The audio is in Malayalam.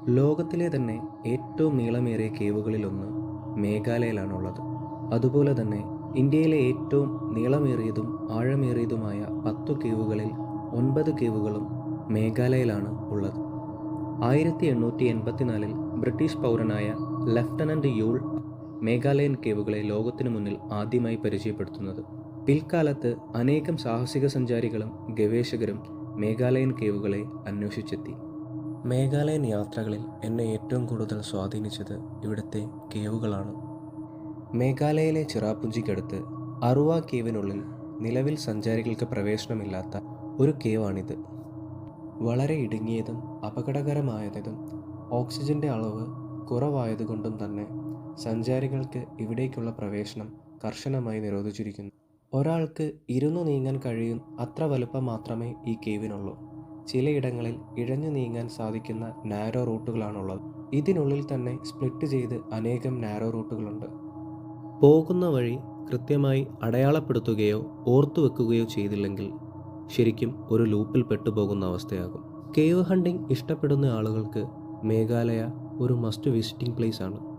ലോകത്തിലെ തന്നെ ഏറ്റവും നീളമേറിയ കേവുകളിലൊന്ന് മേഘാലയയിലാണുള്ളത്. അതുപോലെ തന്നെ ഇന്ത്യയിലെ ഏറ്റവും നീളമേറിയതും ആഴമേറിയതുമായ 10 കേവുകളിൽ 9 കേവുകളും മേഘാലയയിലാണ് ഉള്ളത്. 1884 ബ്രിട്ടീഷ് പൗരനായ ലഫ്റ്റനന്റ് യൂൾ മേഘാലയൻ കേവുകളെ ലോകത്തിനു മുന്നിൽ ആദ്യമായി പരിചയപ്പെടുത്തുന്നത്. പിൽക്കാലത്ത് അനേകം സാഹസിക സഞ്ചാരികളും ഗവേഷകരും മേഘാലയൻ കേവുകളെ അന്വേഷിച്ചെത്തി. മേഘാലയൻ യാത്രകളിൽ എന്നെ ഏറ്റവും കൂടുതൽ സ്വാധീനിച്ചത് ഇവിടുത്തെ കേവുകളാണ്. മേഘാലയയിലെ ചിറാപുഞ്ചിക്കടുത്ത് അറുവ കേവിനുള്ളിൽ നിലവിൽ സഞ്ചാരികൾക്ക് പ്രവേശനമില്ലാത്ത ഒരു കേവാണിത്. വളരെ ഇടുങ്ങിയതും അപകടകരമായതും ഓക്സിജന്റെ അളവ് കുറവായതുകൊണ്ടും തന്നെ സഞ്ചാരികൾക്ക് ഇവിടേക്കുള്ള പ്രവേശനം കർശനമായി നിരോധിച്ചിരിക്കുന്നു. ഒരാൾക്ക് ഇരുന്നു നീങ്ങാൻ കഴിയും അത്ര വലുപ്പം മാത്രമേ ഈ കേവിനുള്ളൂ. ചിലയിടങ്ങളിൽ ഇഴഞ്ഞു നീങ്ങാൻ സാധിക്കുന്ന നാരോ റൂട്ടുകളാണുള്ളത്. ഇതിനുള്ളിൽ തന്നെ സ്പ്ലിറ്റ് ചെയ്ത് അനേകം നാരോ റൂട്ടുകളുണ്ട്. പോകുന്ന വഴി കൃത്യമായി അടയാളപ്പെടുത്തുകയോ ഓർത്തുവെക്കുകയോ ചെയ്തില്ലെങ്കിൽ ശരിക്കും ഒരു ലൂപ്പിൽ പെട്ടുപോകുന്ന അവസ്ഥയാകും. കേവ് ഹണ്ടിങ് ഇഷ്ടപ്പെടുന്ന ആളുകൾക്ക് മേഘാലയ ഒരു മസ്റ്റ് വിസിറ്റിംഗ് പ്ലേസ് ആണ്.